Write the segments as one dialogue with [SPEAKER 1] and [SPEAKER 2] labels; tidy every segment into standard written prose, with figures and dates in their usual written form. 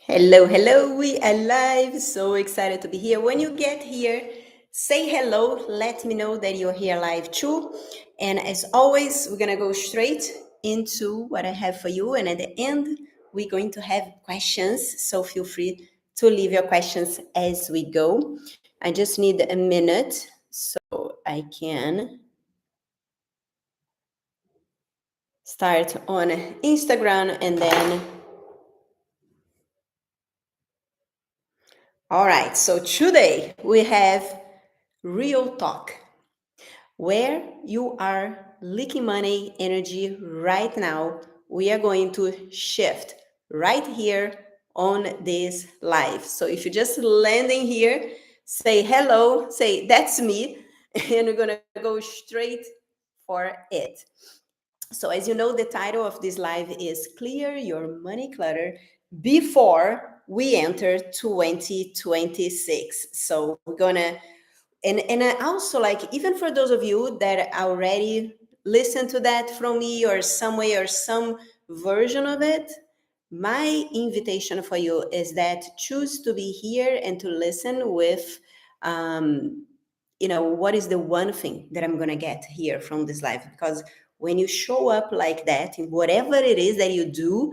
[SPEAKER 1] Hello, hello, we are live. So excited to be here. When you get here, say hello. Let me know that you're here live too. And as always, we're going to go straight into what I have for you. And at the end, we're going to have questions. So feel free to leave your questions as we go. I just need a minute so I can start on Instagram and then. All right, so today we have real talk where you are leaking money energy right now. We are going to shift right here on this live. So if you're just landing here, say hello, say that's me, and we're going to go straight for it. So as you know, the title of this live is Clear Your Money Clutter Before We Enter 2026. So we're gonna, and I also like, even for those of you that already listened to that from me or some way or some version of it, my invitation for you is that choose to be here and to listen with, what is the one thing that I'm gonna get here from this live? Because when you show up like that in whatever it is that you do,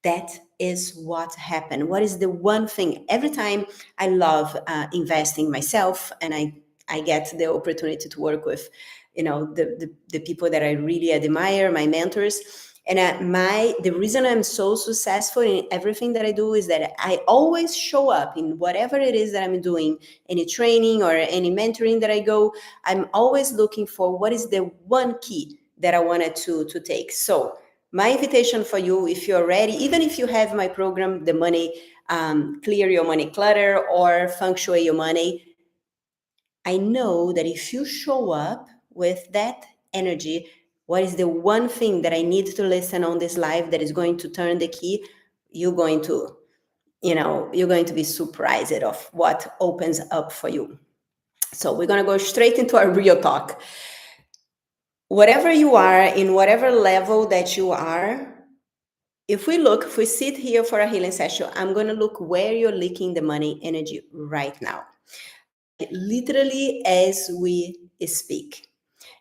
[SPEAKER 1] that is what happened. What is the one thing? Every time I love investing myself, and I get the opportunity to work with, the people that I really admire, my mentors. And the reason I'm so successful in everything that I do is that I always show up in whatever it is that I'm doing, any training or any mentoring that I go. I'm always looking for what is the one key that I wanted to take. So my invitation for you, if you're ready, even if you have my program, the money, Clear Your Money Clutter or Feng Shui Your Money, I know that if you show up with that energy, what is the one thing that I need to listen on this live that is going to turn the key? You're going to be surprised of what opens up for you. So we're going to go straight into our real talk. Whatever you are, in whatever level that you are, if we sit here for a healing session, I'm going to look where you're leaking the money energy right now, literally as we speak.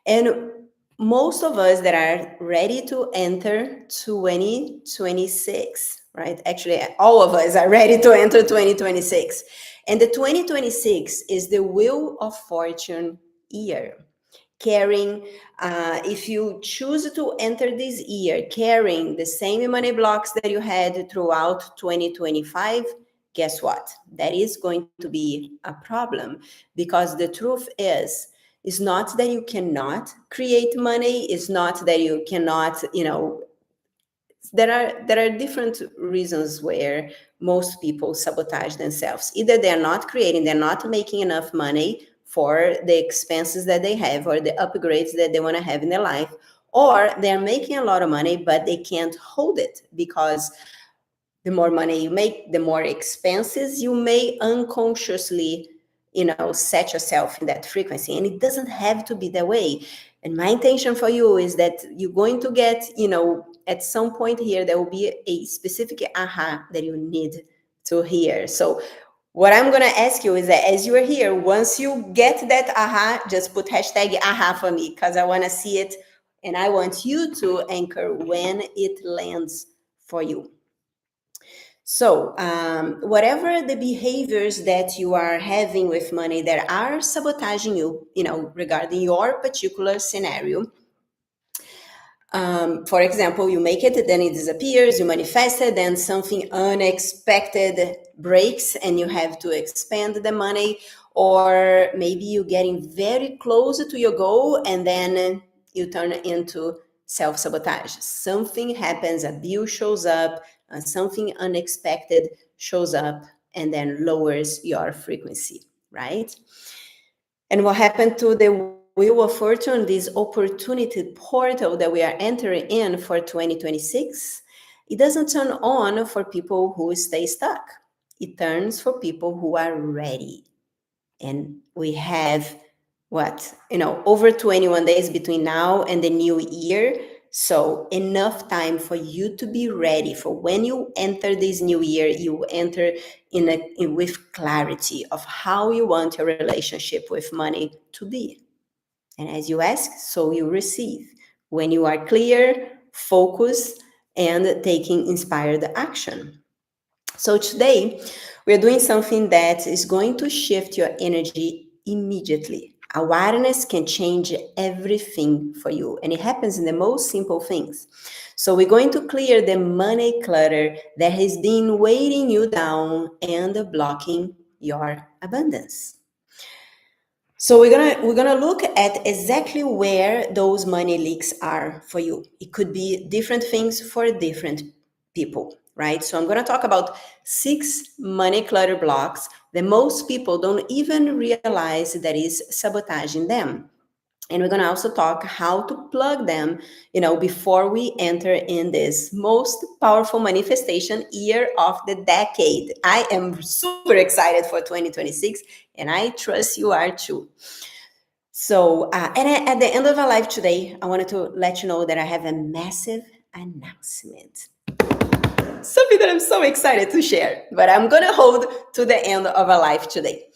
[SPEAKER 1] And most of us that are ready to enter 2026, right? Actually, all of us are ready to enter 2026. And the 2026 is the Wheel of Fortune year. Carrying, if you choose to enter this year carrying the same money blocks that you had throughout 2025, guess what? That is going to be a problem, because the truth is, it's not that you cannot create money. It's not that you cannot, there are different reasons where most people sabotage themselves. Either they're not creating, they're not making enough money for the expenses that they have or the upgrades that they want to have in their life, or they're making a lot of money but they can't hold it, because the more money you make, the more expenses you may unconsciously, set yourself in that frequency. And it doesn't have to be that way. And my intention for you is that you're going to get, at some point here, there will be a specific aha that you need to hear. So what I'm going to ask you is that as you are here, once you get that aha, just put hashtag aha for me, because I want to see it. And I want you to anchor when it lands for you. So, whatever the behaviors that you are having with money that are sabotaging you, regarding your particular scenario. For example, you make it, then it disappears, you manifest it, then something unexpected breaks and you have to expend the money, or maybe you're getting very close to your goal and then you turn into self-sabotage. Something happens, a bill shows up, something unexpected shows up and then lowers your frequency, right? And what happened to the Wheel of Fortune, this opportunity portal that we are entering in for 2026, it doesn't turn on for people who stay stuck. It turns for people who are ready. And we have over 21 days between now and the new year. So enough time for you to be ready for when you enter this new year, you enter with clarity of how you want your relationship with money to be. And as you ask, so you receive. When you are clear, focused, and taking inspired action. So today, we're doing something that is going to shift your energy immediately. Awareness can change everything for you, and it happens in the most simple things. So, we're going to clear the money clutter that has been weighting you down and blocking your abundance. So we're gonna look at exactly where those money leaks are for you. It could be different things for different people, right? So I'm gonna talk about 6 money clutter blocks that most people don't even realize that is sabotaging them. And we're going to also talk how to plug them, before we enter in this most powerful manifestation year of the decade. I am super excited for 2026, and I trust you are too. So, at the end of our live today, I wanted to let you know that I have a massive announcement. Something that I'm so excited to share, but I'm going to hold to the end of our live today.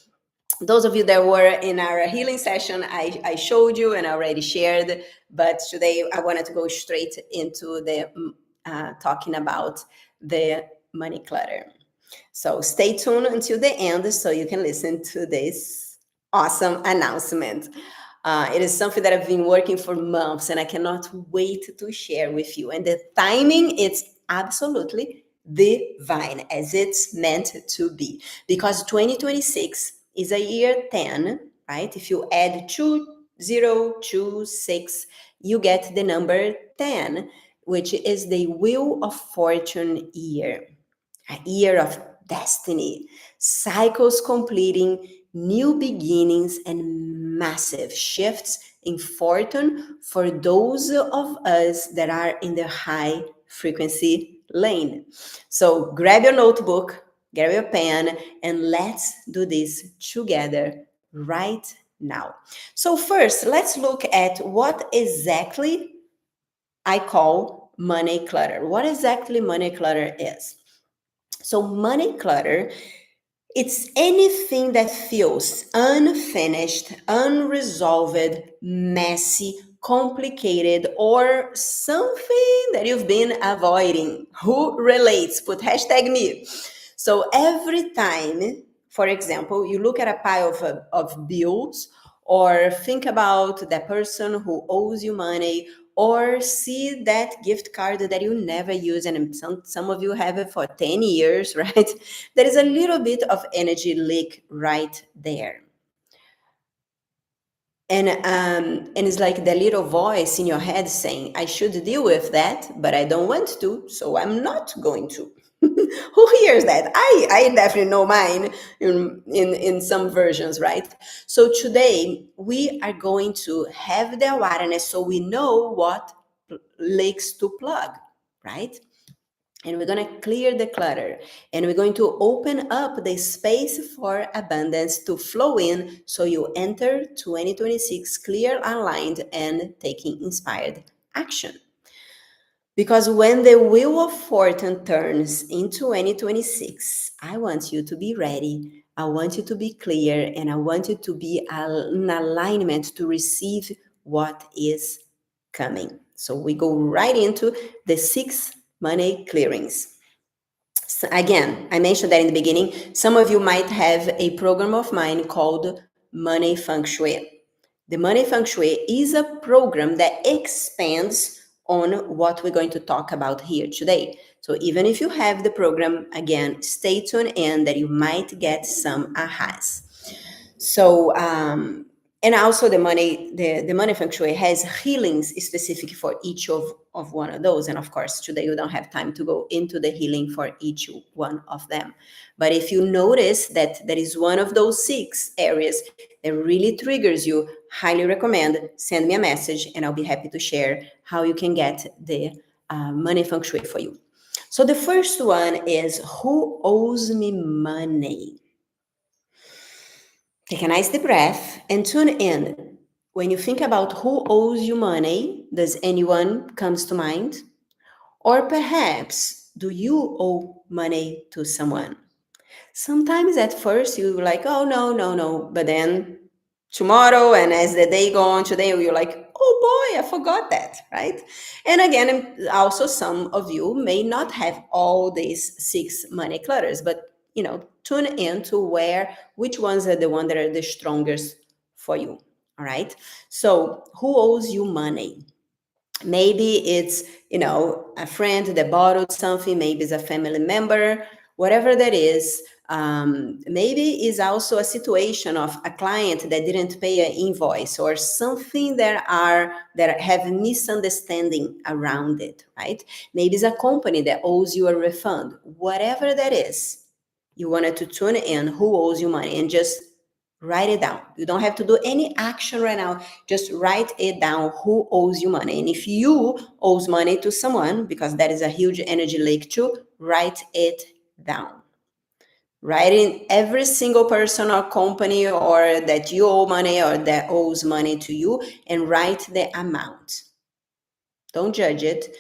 [SPEAKER 1] Those of you that were in our healing session, I showed you and I already shared, but today I wanted to go straight into the talking about the money clutter. So stay tuned until the end so you can listen to this awesome announcement. It is something that I've been working for months and I cannot wait to share with you. And the timing, it's absolutely divine as it's meant to be, because 2026 is a year 10, right? If you add 2026, you get the number 10, which is the Wheel of Fortune year, a year of destiny, cycles completing, new beginnings, and massive shifts in fortune for those of us that are in the high frequency lane. So grab your notebook, grab your pen, and let's do this together right now. So first, let's look at what exactly I call money clutter. What exactly money clutter is? So money clutter, it's anything that feels unfinished, unresolved, messy, complicated, or something that you've been avoiding. Who relates? Put hashtag me. So every time, for example, you look at a pile of bills, or think about the person who owes you money, or see that gift card that you never use, and some of you have it for 10 years, right? There is a little bit of energy leak right there. And it's like the little voice in your head saying, I should deal with that, but I don't want to, so I'm not going to. Who hears that? I definitely know mine in some versions, right? So today we are going to have the awareness so we know what leaks to plug, right? And we're going to clear the clutter, and we're going to open up the space for abundance to flow in so you enter 2026 clear, aligned, and taking inspired action. Because when the wheel of fortune turns in 2026, I want you to be ready. I want you to be clear, and I want you to be in alignment to receive what is coming. So we go right into the 6 money clearings. So again, I mentioned that in the beginning. Some of you might have a program of mine called Money Feng Shui. The Money Feng Shui is a program that expands on what we're going to talk about here today. So even if you have the program, again, stay tuned in that you might get some ahas. So, and also the money feng shui has healings specific for each of one of those. And of course, today we don't have time to go into the healing for each one of them. But if you notice that there is one of those 6 areas that really triggers you, highly recommend send me a message and I'll be happy to share how you can get the money feng shui for you. So the first one is, who owes me money? Take a nice deep breath and tune in. when you think about who owes you money, does anyone comes to mind? Or perhaps, do you owe money to someone? Sometimes at first you're like, oh, no, no, no. But then tomorrow, and as the day go on today, you're like, oh boy, I forgot that, right? And again, also some of you may not have all these 6 money clutters, but tune in to which ones are the ones that are the strongest for you. All right. So who owes you money? Maybe it's a friend that borrowed something, maybe it's a family member, whatever that is. Maybe it's also a situation of a client that didn't pay an invoice, or something that have misunderstanding around it, right? Maybe it's a company that owes you a refund. Whatever that is, you wanted to tune in who owes you money and just write it down. You don't have to do any action right now. Just write it down, who owes you money. And if you owes money to someone, because that is a huge energy lake too, write it down. Write in every single person or company or that you owe money or that owes money to you, and write the amount. Don't judge it.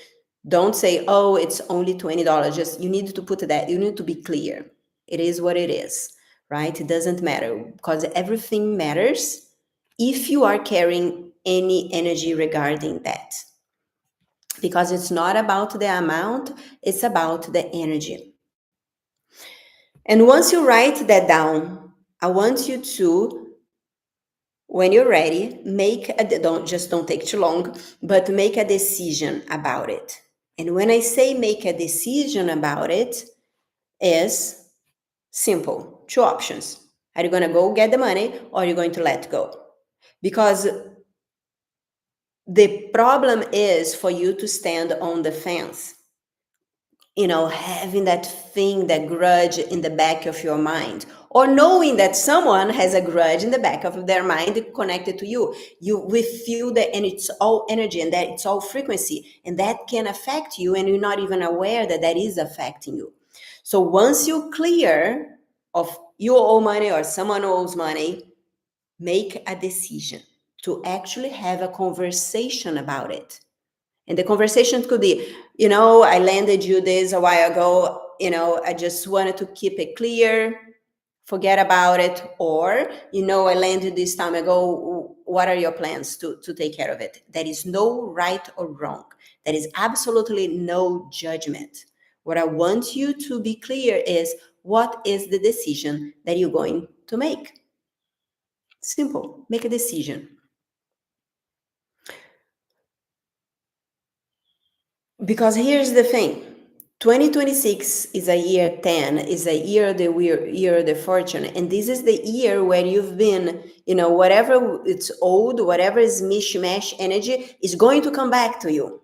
[SPEAKER 1] Don't say, oh, it's only $20. Just, you need to put that, you need to be clear. It is what it is, right? It doesn't matter, because everything matters if you are carrying any energy regarding that. Because it's not about the amount, it's about the energy. And once you write that down, I want you to, when you're ready, don't take too long, but make a decision about it. And when I say make a decision about it, is simple. 2 options. Are you going to go get the money, or are you going to let go? Because the problem is for you to stand on the fence, having that thing, that grudge in the back of your mind, or knowing that someone has a grudge in the back of their mind connected to you. We feel that, and it's all energy, and that it's all frequency, and that can affect you, and you're not even aware that that is affecting you. So once you clear of you owe money or someone owes money, make a decision to actually have a conversation about it. And the conversation could be, I landed you this a while ago, I just wanted to keep it clear, forget about it. Or, I landed this time ago, what are your plans to take care of it? There is no right or wrong. There is absolutely no judgment. What I want you to be clear is, what is the decision that you're going to make? Simple. Make a decision. Because here's the thing. 2026 is a year 10, is a year of the fortune. And this is the year where you've been, whatever it's old, whatever is mishmash energy is going to come back to you.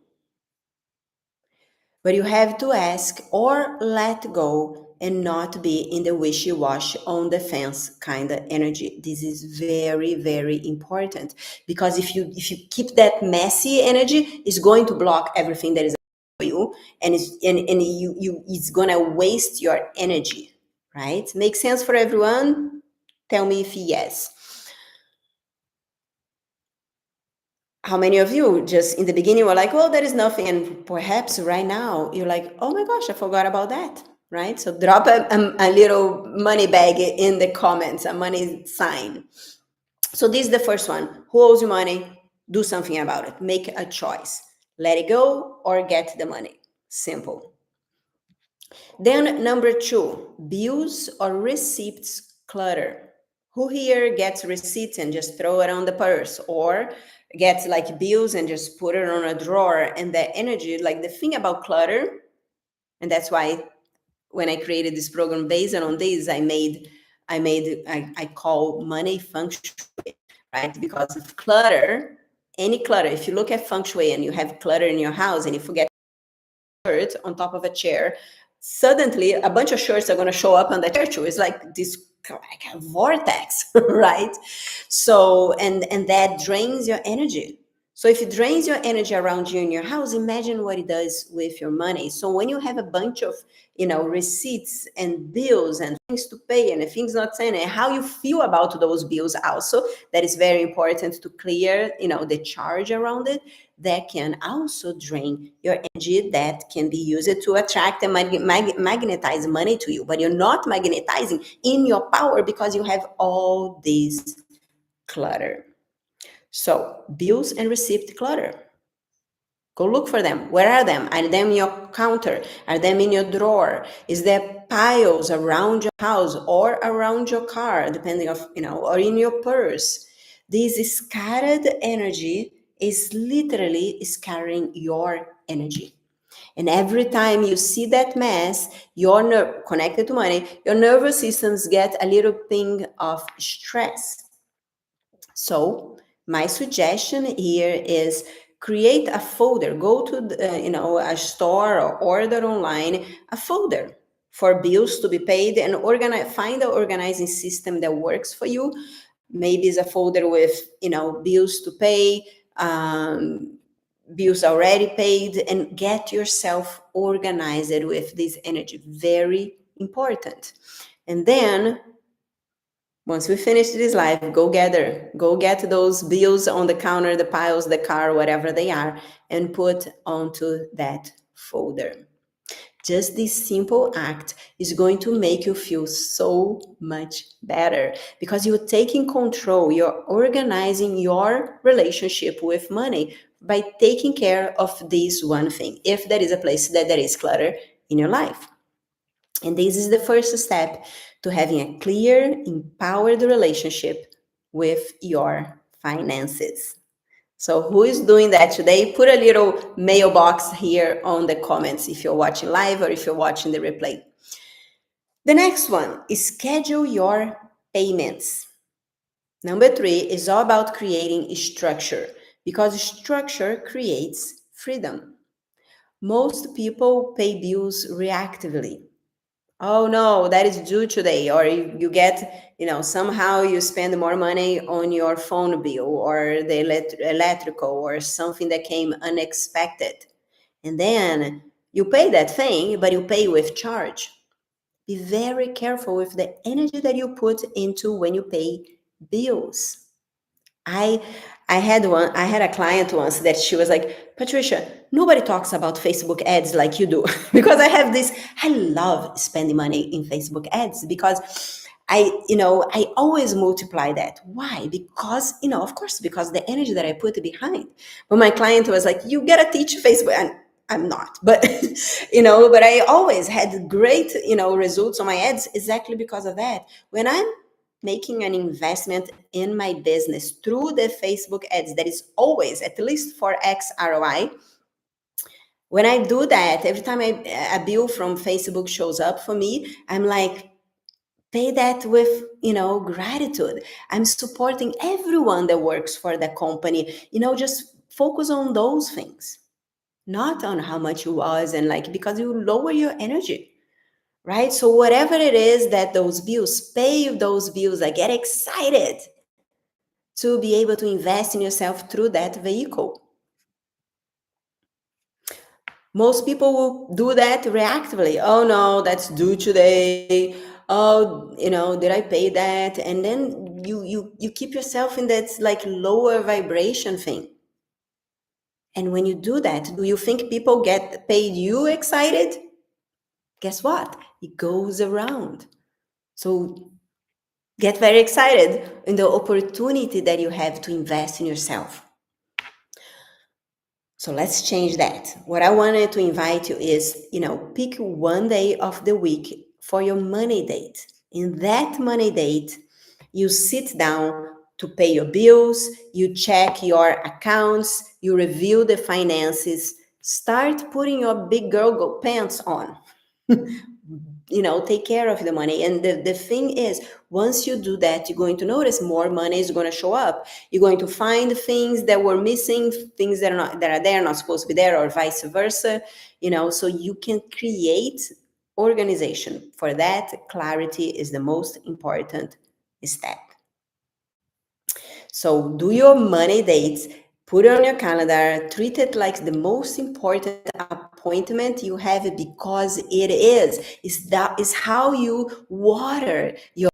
[SPEAKER 1] But you have to ask or let go and not be in the wishy-washy, on the fence kind of energy. This is very, very important, because if you keep that messy energy, it's going to block everything that is for you, and it's gonna waste your energy, right? Makes sense for everyone? Tell me if yes. How many of you just in the beginning were like, oh, there is nothing, and perhaps right now you're like, oh my gosh, I forgot about that, right? So drop a little money bag in the comments, a money sign. So this is the first one. Who owes you money? Do something about it. Make a choice. Let it go or get the money. Simple. Then number 2, bills or receipts clutter. Who here gets receipts and just throw it on the purse, or gets like bills and just put it on a drawer? And the energy, like the thing about clutter, and that's why when I created this program based on this, I call money feng shui, right? Because of clutter, any clutter, if you look at feng shui and you have clutter in your house and you forget shirt on top of a chair, suddenly a bunch of shirts are going to show up on the chair too. It's like this like a vortex, right? So and that drains your energy. So if it drains your energy around you in your house, imagine what it does with your money. So when you have a bunch of, receipts and bills and things to pay and things not sent, and how you feel about those bills also, that is very important to clear, the charge around it. That can also drain your energy, that can be used to attract and magnetize money to you. But you're not magnetizing in your power because you have all this clutter. So, bills and receipt clutter. Go look for them. Where are them? Are them in your counter? Are them in your drawer? Is there piles around your house or around your car, depending of, or in your purse? This scattered energy is literally scattering your energy. And every time you see that mess, you're connected to money, your nervous systems get a little ping of stress. So my suggestion here is create a folder. Go to a store or order online a folder for bills to be paid, and find an organizing system that works for you. Maybe it's a folder with bills to pay, bills already paid, and get yourself organized with this energy. Very important. And then once we finish this live, go get those bills on the counter, the piles, the car, whatever they are, and put onto that folder. Just this simple act is going to make you feel so much better, because you're taking control, you're organizing your relationship with money by taking care of this one thing, if there is a place that there is clutter in your life. And this is the first step to having a clear, empowered relationship with your finances. So who is doing that today? Put a little mailbox here on the comments if you're watching live or if you're watching the replay. The next one is schedule your payments. Number 3 is all about creating structure, because structure creates freedom. Most people pay bills reactively. Oh no, that is due today. Or you get, somehow you spend more money on your phone bill or the electrical or something that came unexpected. And then you pay that thing, but you pay with charge. Be very careful with the energy that you put into when you pay bills. I I had a client once that she was like, Patricia, nobody talks about Facebook ads like you do. Because I love spending money in Facebook ads, because I always multiply that. Why? Because, of course, because the energy that I put behind. But my client was like, you gotta teach Facebook. And I'm not, but, but I always had great, results on my ads exactly because of that. When I'm making an investment in my business through the Facebook ads, that is always at least for X ROI. When I do that, every time a bill from Facebook shows up for me, I'm like, pay that with, gratitude. I'm supporting everyone that works for the company. Just focus on those things, not on how much it was, and because you lower your energy. Right? So whatever it is that those bills, pay those bills. I get excited to be able to invest in yourself through that vehicle. Most people will do that reactively. Oh no, that's due today. Oh, did I pay that? And then you keep yourself in that lower vibration thing. And when you do that, do you think people get paid you excited? Guess what? It goes around. So get very excited in the opportunity that you have to invest in yourself. So let's change that. What I wanted to invite you is, pick one day of the week for your money date. In that money date, you sit down to pay your bills, you check your accounts, you review the finances, start putting your big girl pants on. Take care of the money. And the thing is, once you do that, you're going to notice more money is going to show up. You're going to find things that were missing, things that are there, not supposed to be there, or vice versa. So you can create organization. For that, clarity is the most important step. So do your money dates. Put it on your calendar, treat it like the most important appointment you have because it is. That is how you water your,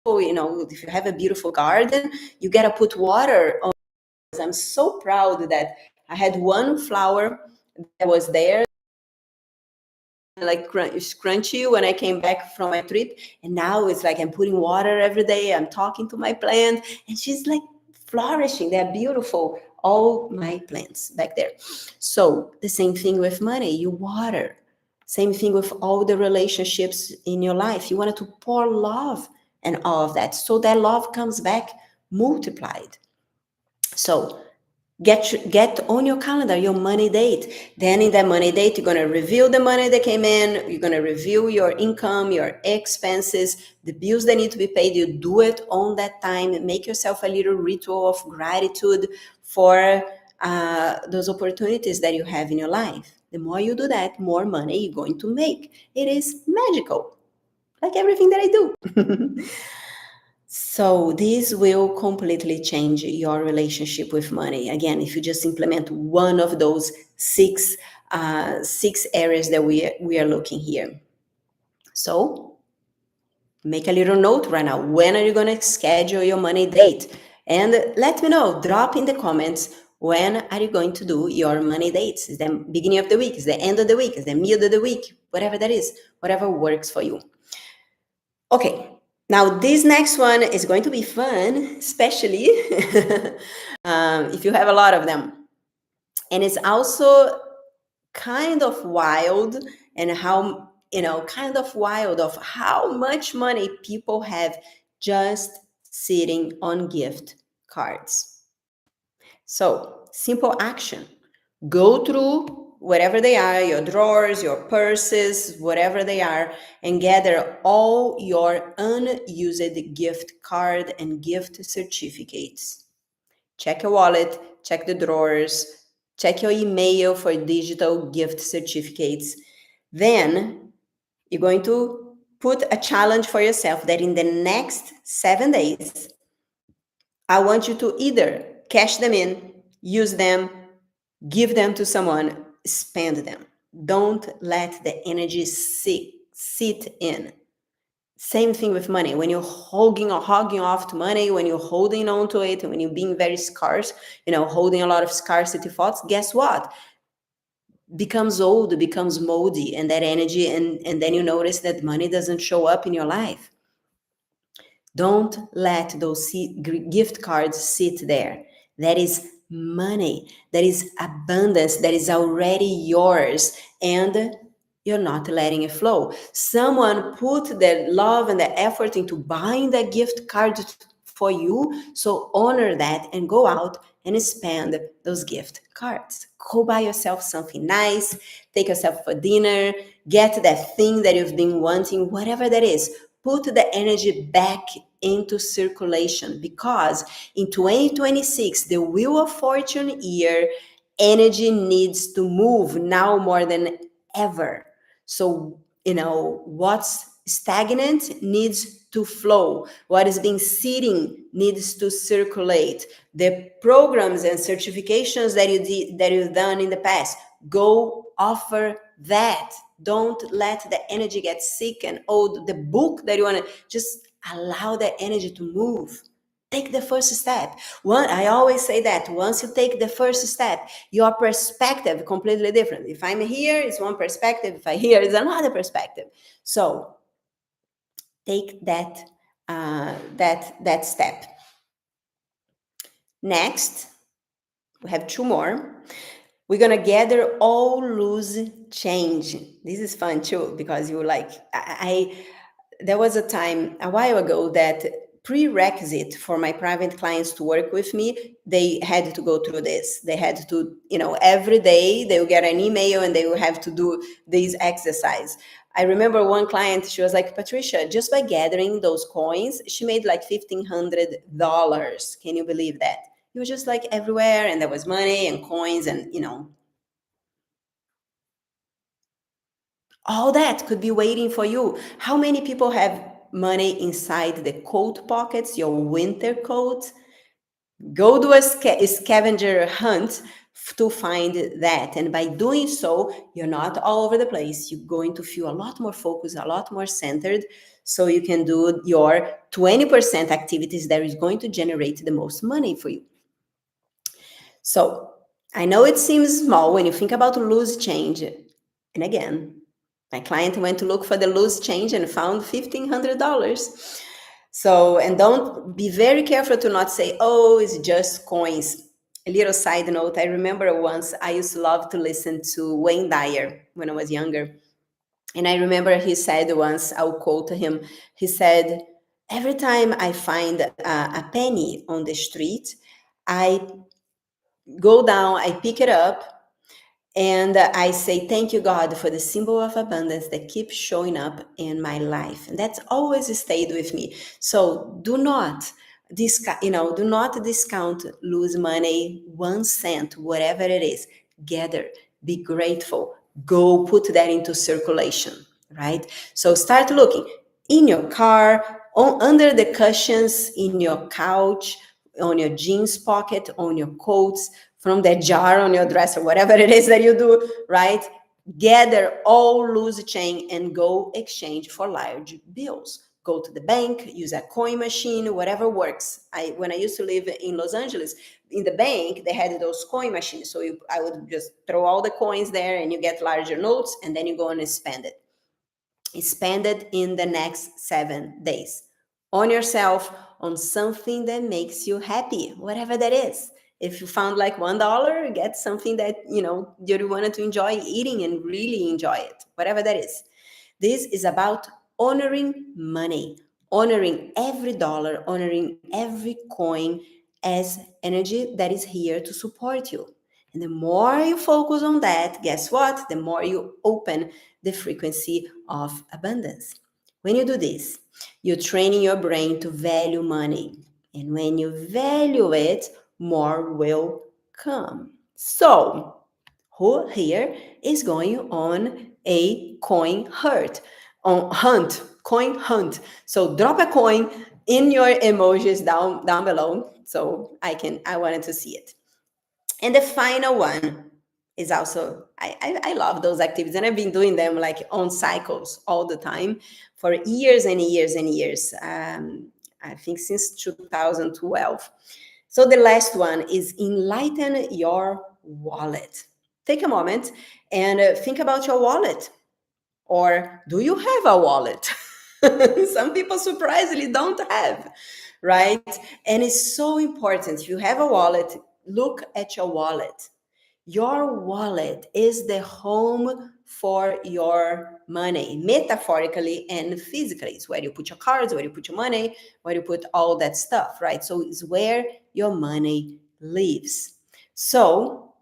[SPEAKER 1] if you have a beautiful garden, you got to put water on. I'm so proud that I had one flower that was there, like crunchy when I came back from my trip, and now it's like I'm putting water every day. I'm talking to my plant, and she's like flourishing. They're beautiful, all my plants back there. So the same thing with money, you water. Same thing with all the relationships in your life. You wanted to pour love and all of that, so that love comes back multiplied. So get on your calendar your money date. Then in that money date, you're going to review the money that came in, you're going to review your income, your expenses, the bills that need to be paid. You do it on that time. Make yourself a little ritual of gratitude for those opportunities that you have in your life. The more you do that, more money you're going to make. It is magical, like everything that I do. So this will completely change your relationship with money. Again, if you just implement one of those six areas that we are looking here. So make a little note right now. When are you going to schedule your money date? And let me know. Drop in the comments. When are you going to do your money dates? Is the beginning of the week? Is the end of the week? Is the middle of the week? Whatever that is, whatever works for you. Okay. Now, this next one is going to be fun, especially if you have a lot of them. And it's also kind of wild, and kind of wild of how much money people have just sitting on gift cards. So, simple action. Go through whatever they are, your drawers, your purses, whatever they are, and gather all your unused gift card and gift certificates. Check your wallet, check the drawers, check your email for digital gift certificates. Then you're going to put a challenge for yourself that in the next 7 days, I want you to either cash them in, use them, give them to someone, spend them. Don't let the energy sit in. Same thing with money. When you're hogging off to money, when you're holding on to it, when you're being very scarce, holding a lot of scarcity thoughts, guess what? Becomes old, it becomes moldy, and that energy, and then you notice that money doesn't show up in your life. Don't let those gift cards sit there. That is money. That is abundance that is already yours, and you're not letting it flow. Someone put their love and the effort into buying that gift card for you. So honor that and go out and spend those gift cards. Go buy yourself something nice, take yourself for dinner, get that thing that you've been wanting, whatever that is. Put the energy back into circulation, because in 2026, the Wheel of Fortune year, energy needs to move now more than ever. So, what's stagnant needs to flow. What is being sitting needs to circulate. The programs and certifications that you've done in the past, go offer that. Don't let the energy get sick and old. The book that you want to, just allow that energy to move. Take the first step. I always say that once you take the first step, your perspective completely different. If I'm here, it's one perspective. If I here, it's another perspective. So take that step. Next, we have 2 more. We're gonna gather all loose change. This is fun too, because you like there was a time a while ago that prerequisite for my private clients to work with me, they had to go through this. They had to, every day they will get an email and they will have to do this exercise. I remember one client, she was like, Patricia, just by gathering those coins, she made like $1,500. Can you believe that? It was just like everywhere, and there was money and coins, and all that could be waiting for you. How many people have money inside the coat pockets, your winter coat? Go do a scavenger hunt to find that. And by doing so, you're not all over the place. You're going to feel a lot more focused, a lot more centered, so you can do your 20% activities that is going to generate the most money for you. So I know it seems small when you think about loose change. And again, my client went to look for the loose change and found $1,500. So, and don't be very careful to not say, oh, it's just coins. A little side note, I remember once I used to love to listen to Wayne Dyer when I was younger. And I remember he said once, I'll quote him, he said, every time I find a penny on the street, I go down, I pick it up, and I say, thank you, God, for the symbol of abundance that keeps showing up in my life. And that's always stayed with me. So do not discount, lose money, 1 cent, whatever it is. Gather, be grateful, go put that into circulation, right? So start looking in your car, under the cushions, in your couch, on your jeans pocket, on your coats, from that jar on your dresser, whatever it is that you do, right? Gather all loose change and go exchange for large bills. Go to the bank, use a coin machine, whatever works. When I used to live in Los Angeles, in the bank, they had those coin machines. So I would just throw all the coins there and you get larger notes, and then you go and spend it. Spend it in the next 7 days on yourself, on something that makes you happy, whatever that is. If you found like $1, get something that you wanted to enjoy eating and really enjoy it, whatever that is. This is about honoring money, honoring every dollar, honoring every coin as energy that is here to support you. And the more you focus on that, guess what? The more you open the frequency of abundance. When you do this, you're training your brain to value money. And when you value it, more will come. So, who here is going on a coin coin hunt? So drop a coin in your emojis down below, so I wanted to see it. And the final one is also, I love those activities, and I've been doing them like on cycles all the time for years and years and years. I think since 2012. So the last one is enlighten your wallet. Take a moment and think about your wallet. Or do you have a wallet? Some people surprisingly don't have, right? And it's so important. If you have a wallet, look at your wallet. Your wallet is the home for your money, metaphorically and physically. It's where you put your cards, where you put your money, where you put all that stuff, right? So it's where your money lives. So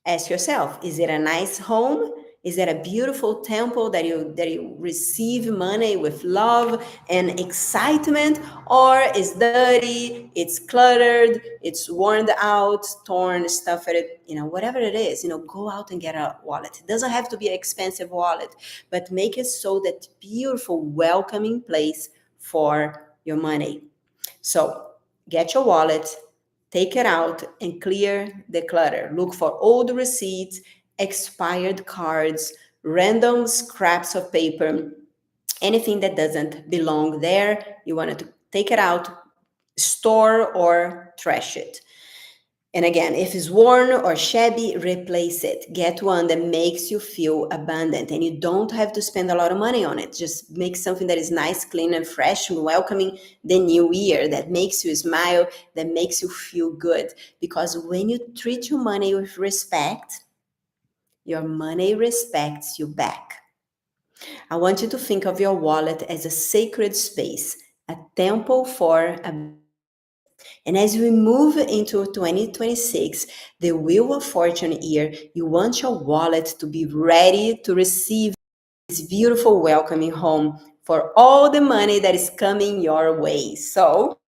[SPEAKER 1] ask yourself, is it a nice home? Is it a beautiful temple that you receive money with love and excitement? Or is dirty, it's cluttered, it's worn out, torn, stuffed, whatever it is, go out and get a wallet. It doesn't have to be an expensive wallet, but make it so that beautiful, welcoming place for your money. So get your wallet, take it out and clear the clutter. Look for old receipts, expired cards, random scraps of paper, anything that doesn't belong there. You want to take it out, store or trash it. And again, if it's worn or shabby, replace it. Get one that makes you feel abundant. And you don't have to spend a lot of money on it. Just make something that is nice, clean, and fresh, and welcoming the new year, that makes you smile, that makes you feel good. Because when you treat your money with respect, your money respects you back. I want you to think of your wallet as a sacred space, a temple for abundance. And as we move into 2026, the Wheel of Fortune year, you want your wallet to be ready to receive this beautiful welcoming home for all the money that is coming your way. So,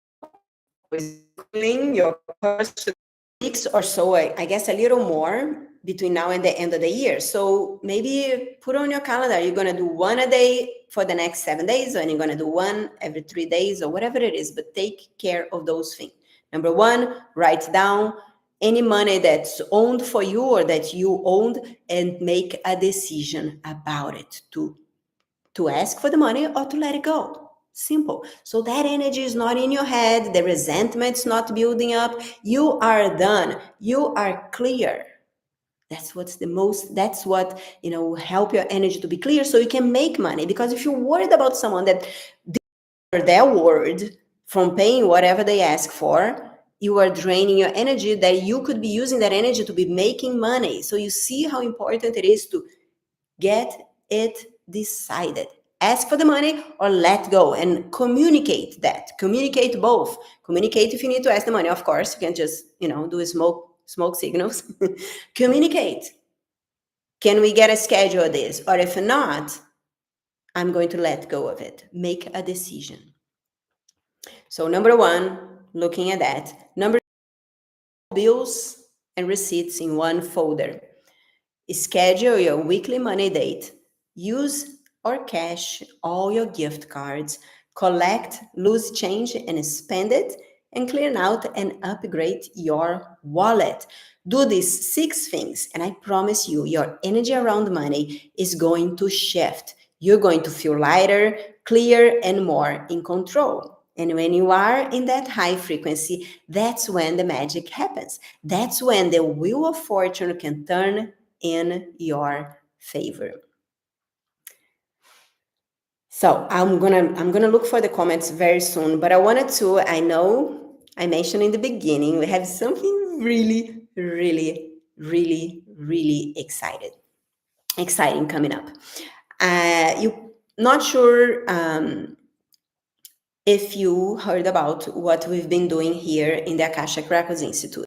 [SPEAKER 1] clean your purse to weeks or so, I guess a little more between now and the end of the year. So maybe put on your calendar, you're going to do one a day for the next 7 days, and you're going to do one every 3 days or whatever it is, but take care of those things. Number one, write down any money that's owned for you or that you owned and make a decision about it to ask for the money or to let it go. Simple. So that energy is not in your head. The resentment's not building up. You are done. You are clear. That's what, help your energy to be clear so you can make money. Because if you're worried about someone that their word from paying whatever they ask for, you are draining your energy that you could be using that energy to be making money. So you see how important it is to get it decided. Ask for the money or let go and communicate that. Communicate both. Communicate if you need to ask the money. Of course, you can just, do smoke signals. Communicate. Can we get a schedule of this? Or if not, I'm going to let go of it. Make a decision. So number one, looking at that. Number two, bills and receipts in one folder. Schedule your weekly money date. Use or cash all your gift cards. Collect loose change and spend it, and clear out and upgrade your wallet. Do these 6 things, and I promise you, your energy around money is going to shift. You're going to feel lighter, clear, and more in control. And when you are in that high frequency, that's when the magic happens. That's when the wheel of fortune can turn in your favor. So I'm gonna look for the comments very soon, but I know I mentioned in the beginning, we have something really, really, really, really exciting coming up. You not sure if you heard about what we've been doing here in the Akashic Records Institute,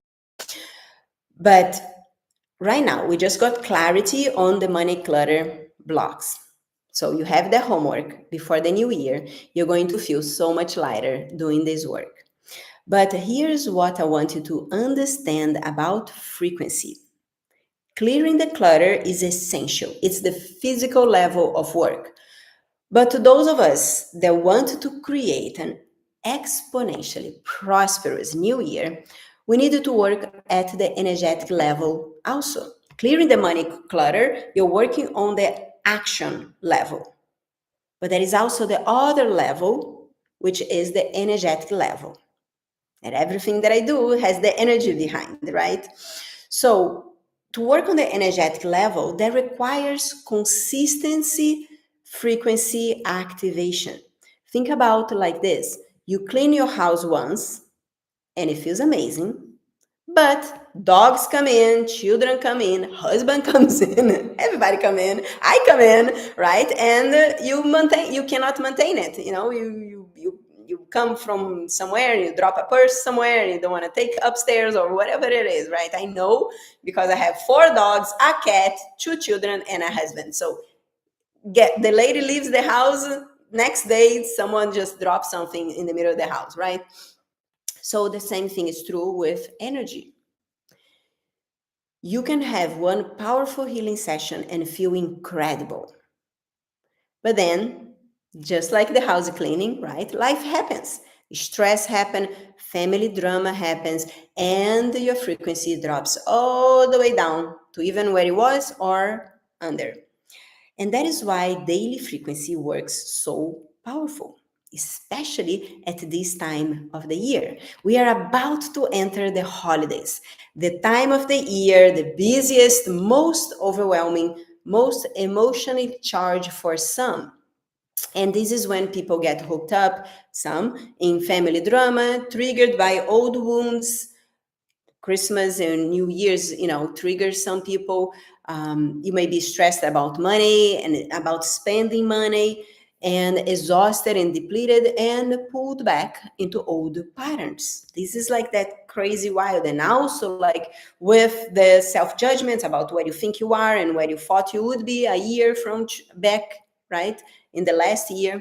[SPEAKER 1] but right now we just got clarity on the money clutter blocks. So you have the homework before the new year. You're going to feel so much lighter doing this work. But here's what I want you to understand about frequency. Clearing the clutter is essential. It's the physical level of work. But to those of us that want to create an exponentially prosperous new year, we need to work at the energetic level also. Clearing the money clutter, you're working on the action level. But there is also the other level, which is the energetic level. And everything that I do has the energy behind, right? So to work on the energetic level, that requires consistency, frequency, activation. Think about it like this. You clean your house once, and it feels amazing. But dogs come in, children come in, husband comes in, everybody come in, I come in, right? And you cannot maintain it. You come from somewhere, you drop a purse somewhere, and you don't want to take upstairs or whatever it is, right? I know, because I have 4 dogs, a cat, 2 children, and a husband. So the lady leaves the house, next day someone just drops something in the middle of the house, right? So the same thing is true with energy. You can have one powerful healing session and feel incredible. But then, just like the house cleaning, right? Life happens. Stress happens, family drama happens, and your frequency drops all the way down to even where it was or under. And that is why daily frequency works so powerful, especially at this time of the year. We are about to enter the holidays, the time of the year, the busiest, most overwhelming, most emotionally charged for some. And this is when people get hooked up, some in family drama, triggered by old wounds. Christmas and New Year's, triggers some people. You may be stressed about money and about spending money, and exhausted and depleted and pulled back into old patterns. This is like that crazy wild. And also like with the self-judgments about where you think you are and where you thought you would be a year from back, right? In the last year.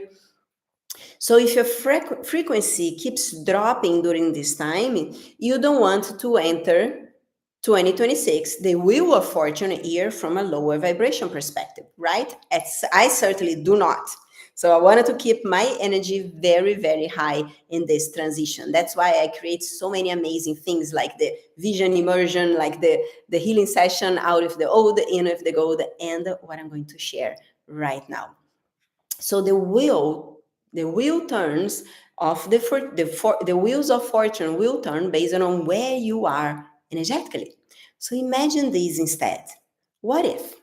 [SPEAKER 1] So if your frequency keeps dropping during this time, you don't want to enter 2026, the Wheel of Fortune year, from a lower vibration perspective, right? I certainly do not. So I wanted to keep my energy very, very high in this transition. That's why I create so many amazing things like the vision immersion, like the healing session out of the old, in of the gold, and what I'm going to share right now. So the wheel turns of the wheels of fortune will turn based on where you are energetically. So imagine this instead. What if,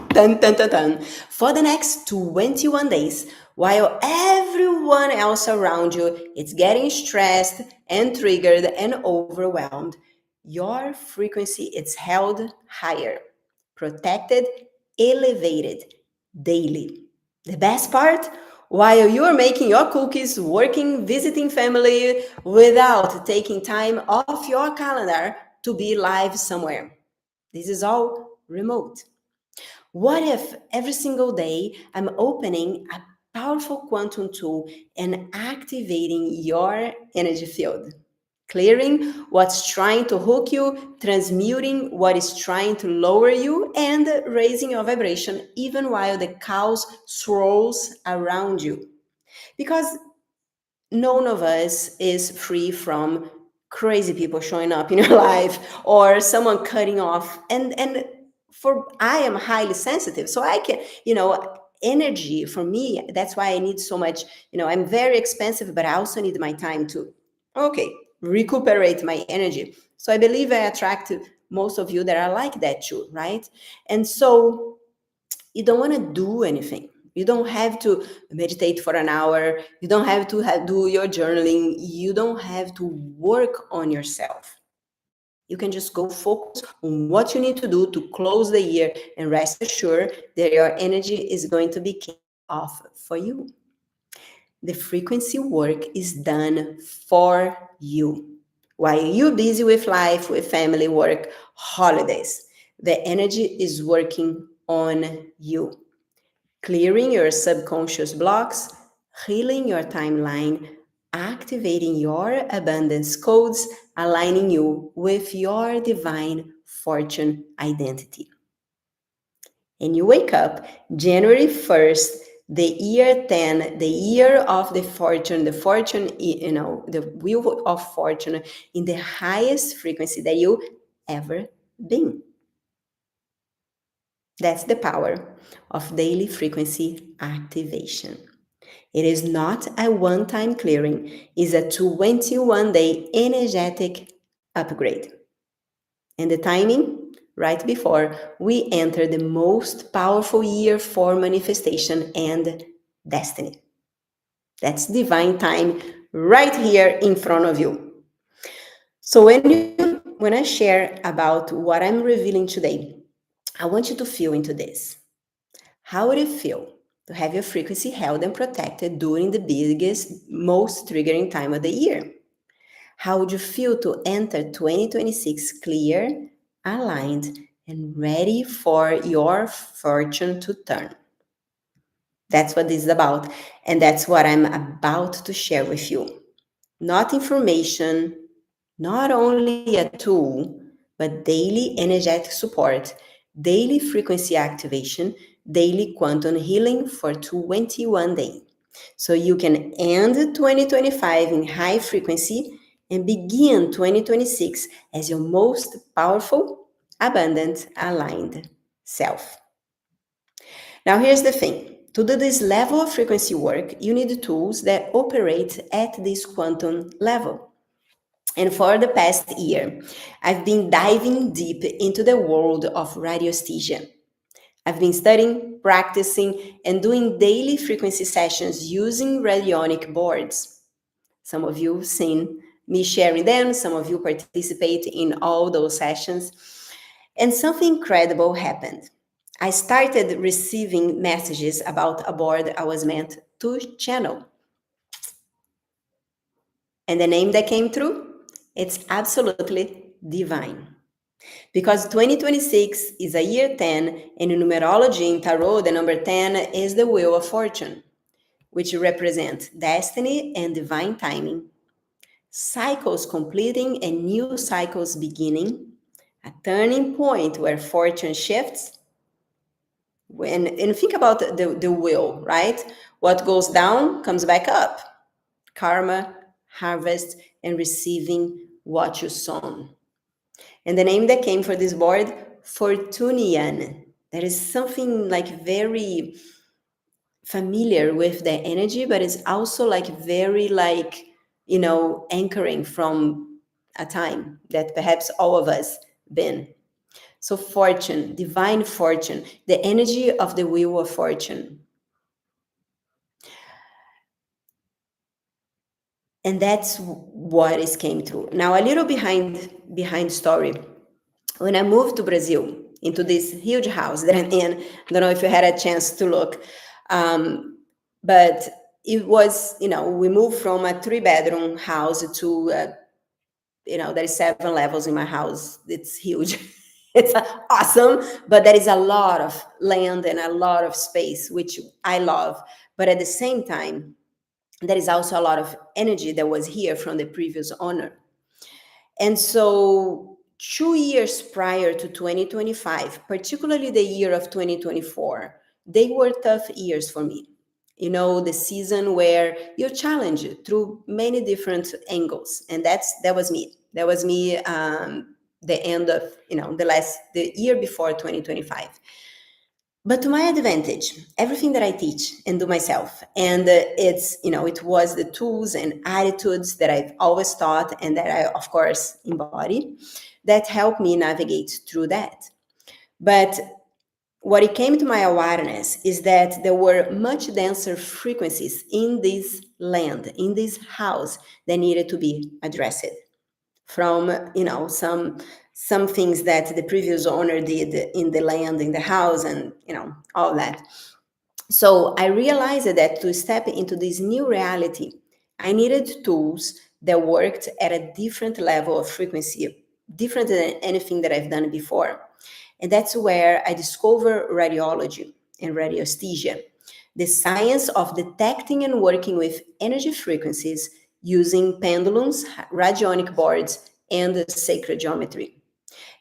[SPEAKER 1] dun, dun, dun, dun, for the next 21 days, while everyone else around you is getting stressed and triggered and overwhelmed, your frequency is held higher, protected, elevated daily. The best part? While you're making your cookies, working, visiting family, without taking time off your calendar to be live somewhere. This is all remote. What if every single day I'm opening a powerful quantum tool and activating your energy field? Clearing what's trying to hook you, transmuting what is trying to lower you, and raising your vibration even while the chaos swirls around you. Because none of us is free from crazy people showing up in your life or someone cutting off, and for I am highly sensitive, so I can, energy for me, that's why I need so much. I'm very expensive, but I also need my time to, okay, recuperate my energy. So I believe I attract most of you that are like that too, right? And so you don't want to do anything. You don't have to meditate for an hour. You don't have to do your journaling. You don't have to work on yourself. You can just go focus on what you need to do to close the year and rest assured that your energy is going to be kicked off for you. The frequency work is done for you. While you're busy with life, with family, work, holidays, the energy is working on you, clearing your subconscious blocks, healing your timeline, activating your abundance codes, aligning you with your divine fortune identity. And you wake up January 1st, the year 10, the year of the fortune, the wheel of fortune in the highest frequency that you ever been. That's the power of daily frequency activation. It is not a one-time clearing, it's a 21-day energetic upgrade. And the timing, right before we enter the most powerful year for manifestation and destiny. That's divine time right here in front of you. So when I share about what I'm revealing today, I want you to feel into this. How would it feel to have your frequency held and protected during the biggest, most triggering time of the year? How would you feel to enter 2026 clear, aligned, and ready for your fortune to turn? That's what this is about, and that's what I'm about to share with you. Not information, not only a tool, but daily energetic support, daily frequency activation, daily quantum healing for 21 days. So you can end 2025 in high frequency and begin 2026 as your most powerful, abundant, aligned self. Now, here's the thing. To do this level of frequency work, you need tools that operate at this quantum level. And for the past year, I've been diving deep into the world of radiesthesia. I've been studying, practicing, and doing daily frequency sessions using radionic boards. Some of you have seen me sharing them, some of you participate in all those sessions. And something incredible happened. I started receiving messages about a board I was meant to channel. And the name that came through? It's absolutely divine. Because 2026 is a year 10, and in numerology in tarot, the number 10 is the wheel of fortune, which represents destiny and divine timing, cycles completing and new cycles beginning, a turning point where fortune shifts, And think about the wheel, right? What goes down comes back up. Karma, harvest, and receiving what you sown. And the name that came for this board, Fortunian. There is something like very familiar with the energy, but it's also like very like, anchoring from a time that perhaps all of us been. So fortune, divine fortune, the energy of the wheel of fortune. And that's what is came through. Now a little behind story. When I moved to Brazil into this huge house that I'm in, I don't know if you had a chance to look, but it was, we moved from a 3-bedroom house to, there is 7 levels in my house. It's huge. It's awesome, but there is a lot of land and a lot of space, which I love. But at the same time, there is also a lot of energy that was here from the previous owner. And so 2 years prior to 2025, particularly the year of 2024, they were tough years for me. The season where you're challenged through many different angles. And that was me. That was me, the end of, the year before 2025. But to my advantage, everything that I teach and do myself, and it was the tools and attitudes that I've always taught and that I, of course, embody, that helped me navigate through that. But what it came to my awareness is that there were much denser frequencies in this land, in this house, that needed to be addressed from some things that the previous owner did in the land, in the house, and all that. So I realized that to step into this new reality, I needed tools that worked at a different level of frequency, different than anything that I've done before. And that's where I discovered radiology and radiesthesia, the science of detecting and working with energy frequencies using pendulums, radionic boards, and sacred geometry.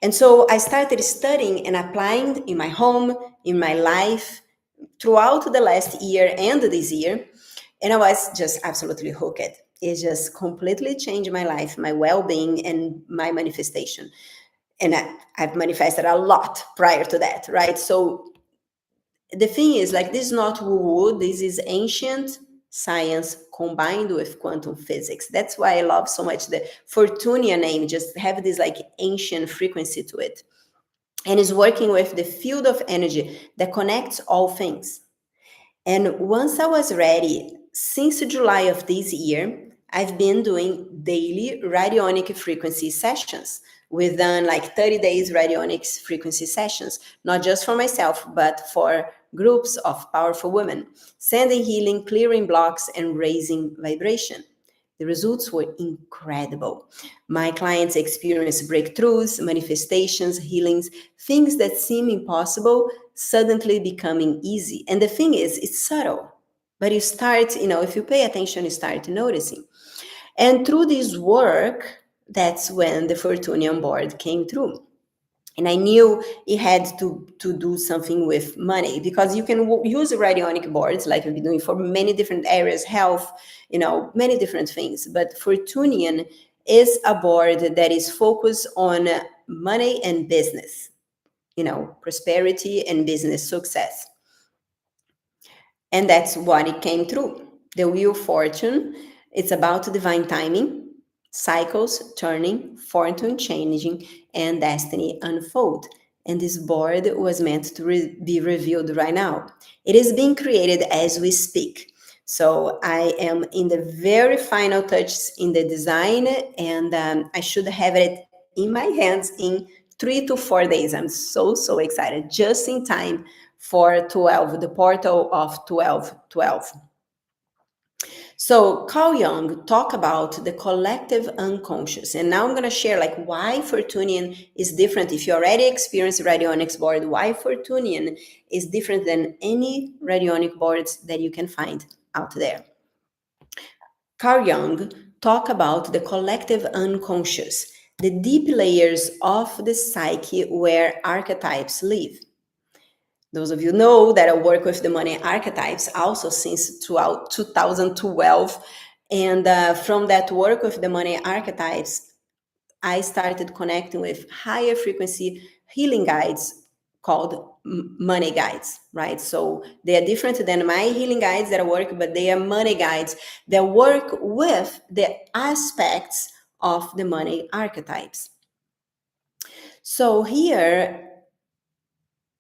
[SPEAKER 1] And so I started studying and applying in my home, in my life, throughout the last year and this year. And I was just absolutely hooked. It just completely changed my life, my well-being, and my manifestation. And I've manifested a lot prior to that, right? So the thing is, like, this is not woo-woo, this is ancient science combined with quantum physics. That's why I love so much the Fortunian name, just have this like ancient frequency to it. And is working with the field of energy that connects all things. And once I was ready, since July of this year, I've been doing daily radionic frequency sessions. We've done like 30 days radionics frequency sessions, not just for myself, but for groups of powerful women, sending healing, clearing blocks, and raising vibration. The results were incredible. My clients experienced breakthroughs, manifestations, healings, things that seem impossible suddenly becoming easy. And the thing is, it's subtle, but you start, if you pay attention, you start noticing. And through this work, that's when the Fortunian board came through. And I knew it had to do something with money, because you can use radionic boards like we've been doing for many different areas, health, many different things. But Fortunian is a board that is focused on money and business, prosperity and business success. And that's what it came through. The Wheel of Fortune, it's about divine timing, cycles turning, fortune changing, and destiny unfold. And this board was meant to be revealed right now. It is being created as we speak. So I am in the very final touches in the design, and I should have it in my hands in 3 to 4 days. I'm so excited, just in time for 12, the portal of 1212. So Carl Jung talked about the collective unconscious, and now I'm going to share like why Fortunian is different. If you already experienced Radionics board, why Fortunian is different than any radionic boards that you can find out there. Carl Jung talked about the collective unconscious, the deep layers of the psyche where archetypes live. Those of you know that I work with the money archetypes also since throughout 2012. And from that work with the money archetypes, I started connecting with higher frequency healing guides called money guides, right? So they are different than my healing guides that I work, but they are money guides that work with the aspects of the money archetypes. So here,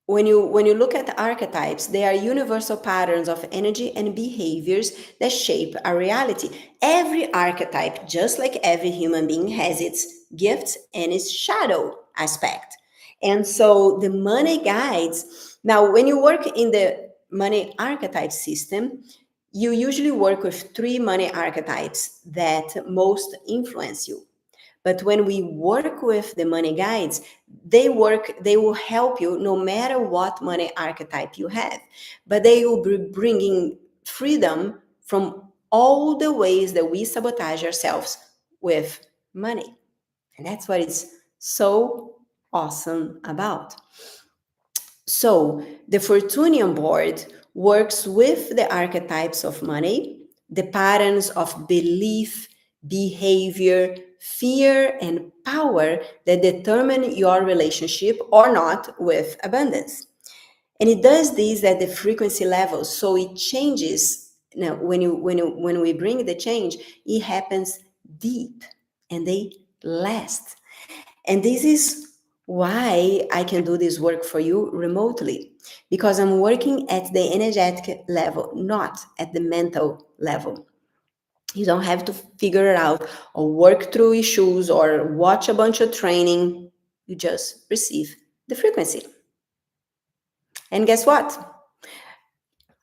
[SPEAKER 1] when you look at archetypes, they are universal patterns of energy and behaviors that shape our reality. Every archetype, just like every human being, has its gifts and its shadow aspect. And so the money guides, now when you work in the money archetype system, you usually work with 3 money archetypes that most influence you. But when we work with the money guides, they will help you no matter what money archetype you have. But they will be bringing freedom from all the ways that we sabotage ourselves with money. And that's what it's so awesome about. So the Fortunian board works with the archetypes of money, the patterns of belief, behavior, fear, and power that determine your relationship or not with abundance. And it does this at the frequency level, so it changes. Now, when we bring the change, it happens deep and they last. And this is why I can do this work for you remotely, because I'm working at the energetic level, not at the mental level. You don't have to figure it out or work through issues or watch a bunch of training. You just receive the frequency. And guess what?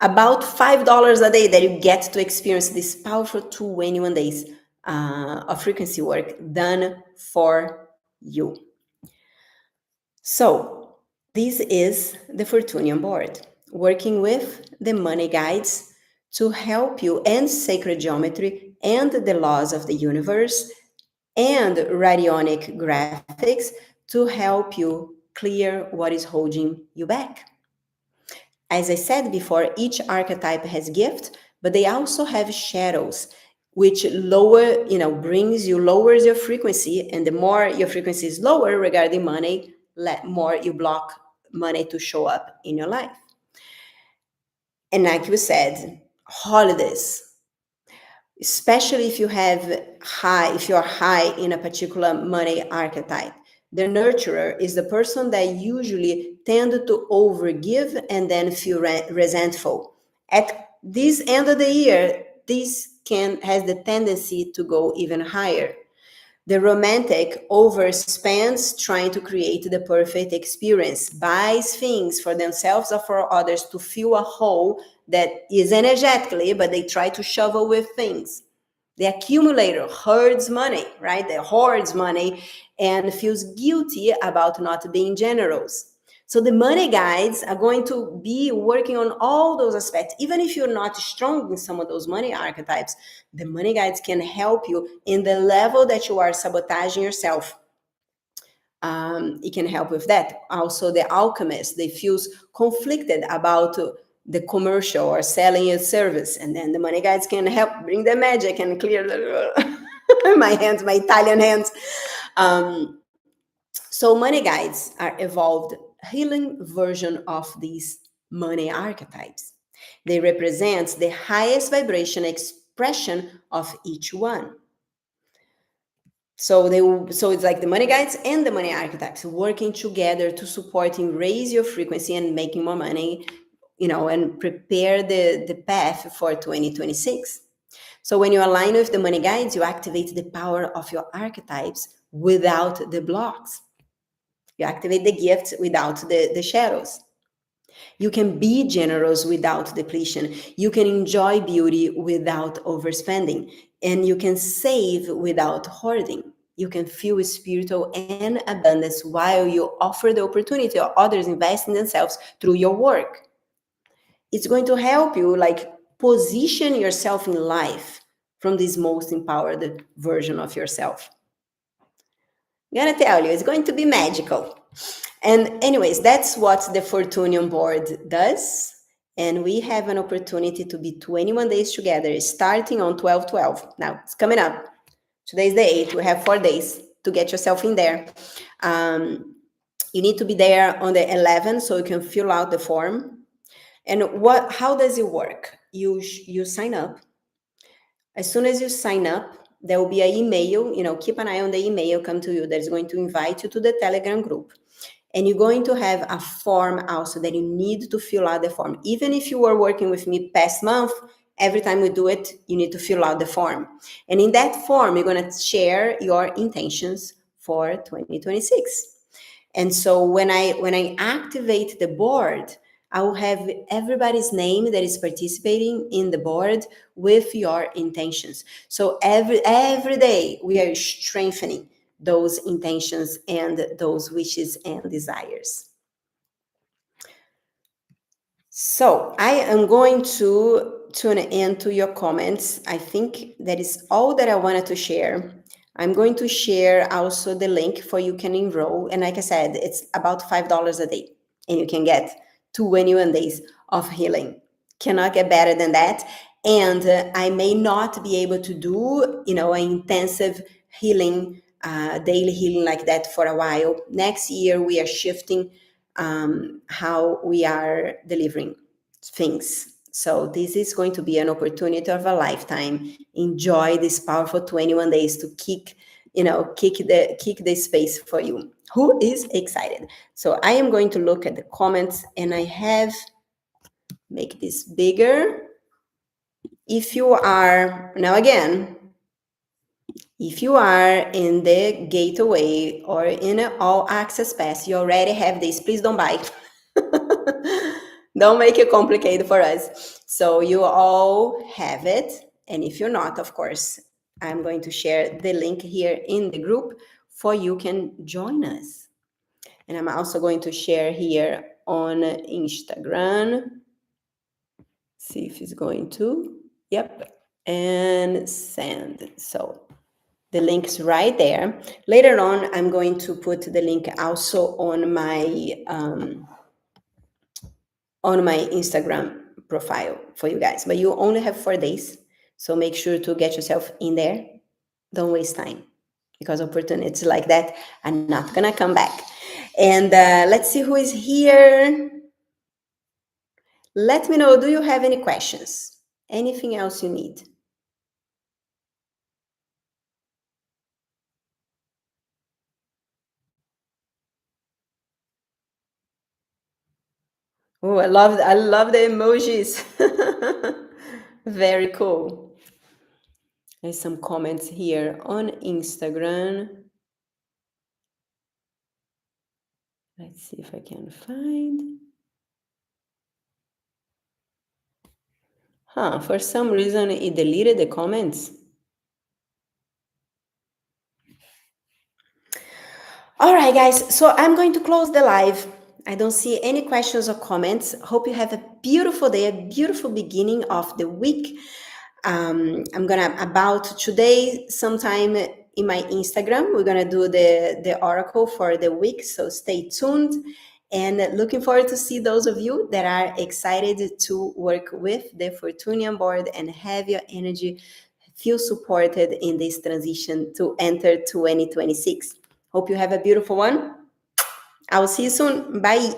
[SPEAKER 1] About $5 a day that you get to experience this powerful 21 days of frequency work done for you. So this is the Fortunian board, working with the money guides to help you, and sacred geometry and the laws of the universe and radionic graphics to help you clear what is holding you back. As I said before, each archetype has gifts, but they also have shadows, which lowers your frequency. And the more your frequency is lower regarding money, more you block money to show up in your life. And like we said, holidays, especially if you're high in a particular money archetype. The nurturer is the person that usually tend to overgive and then feel resentful. At this end of the year, this has the tendency to go even higher. The romantic overspends trying to create the perfect experience, buys things for themselves or for others to fill a hole that is energetically, but they try to shovel with things. The accumulator hoards money, right? They hoards money and feels guilty about not being generous. So the money guides are going to be working on all those aspects. Even if you're not strong in some of those money archetypes, the money guides can help you in the level that you are sabotaging yourself. It can help with that. Also, the alchemist, they feel conflicted about the commercial or selling a service, and then the money guides can help bring the magic and clear my hands, my Italian hands. So money guides are evolved healing version of these money archetypes. They represent the highest vibration expression of each one. So it's like the money guides and the money archetypes working together to support and raise your frequency and making more money, and prepare the path for 2026. So when you align with the money guides, you activate the power of your archetypes without the blocks. You activate the gifts without the shadows. You can be generous without depletion. You can enjoy beauty without overspending. And you can save without hoarding. You can feel spiritual and abundance while you offer the opportunity of others invest in themselves through your work. It's going to help you position yourself in life from this most empowered version of yourself. I'm gonna tell you, it's going to be magical. And anyways, that's what the Fortunian board does. And we have an opportunity to be 21 days together, starting on 12/12. Now it's coming up. Today's the 8th. We have 4 days to get yourself in there. You need to be there on the 11th so you can fill out the form. And how does it work? You sign up. As soon as you sign up, there will be an email. Keep an eye on the email come to you that is going to invite you to the Telegram group. And you're going to have a form also that you need to fill out the form. Even if you were working with me past month, every time we do it, you need to fill out the form. And in that form, you're going to share your intentions for 2026. And so when I activate the board, I will have everybody's name that is participating in the board with your intentions. So every day we are strengthening those intentions and those wishes and desires. So I am going to tune into your comments. I think that is all that I wanted to share. I'm going to share also the link for you can enroll. And like I said, it's about $5 a day. And you can get 21 days of healing. Cannot get better than that. And I may not be able to do, an intensive healing, daily healing like that for a while. Next year, we are shifting how we are delivering things. So this is going to be an opportunity of a lifetime. Enjoy this powerful 21 days to kick the space for you. Who is excited? So I am going to look at the comments, and I have make this bigger. If you are now again, if you are in the gateway or in an all access pass, you already have this. Please don't buy. Don't make it complicated for us. So you all have it. And if you're not, of course, I'm going to share the link here in the group for you can join us. And I'm also going to share here on Instagram. See if it's going to. Yep. And send. So the link's right there. Later on, I'm going to put the link also on my Instagram profile for you guys. But you only have 4 days, so make sure to get yourself in there. Don't waste time, because opportunities like that are not gonna come back. And let's see who is here. Let me know, do you have any questions? Anything else you need? Oh, I love the emojis. Very cool. There's some comments here on Instagram. Let's see if I can find. For some reason it deleted the comments. All right, guys, so I'm going to close the live. I don't see any questions or comments. Hope you have a beautiful day, a beautiful beginning of the week. I'm gonna, about today, sometime in my Instagram, we're gonna do the oracle for the week, so stay tuned. And looking forward to see those of you that are excited to work with the Fortunian board and have your energy feel supported in this transition to enter 2026. Hope you have a beautiful one. I will see you soon. Bye.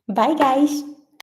[SPEAKER 1] Bye, guys.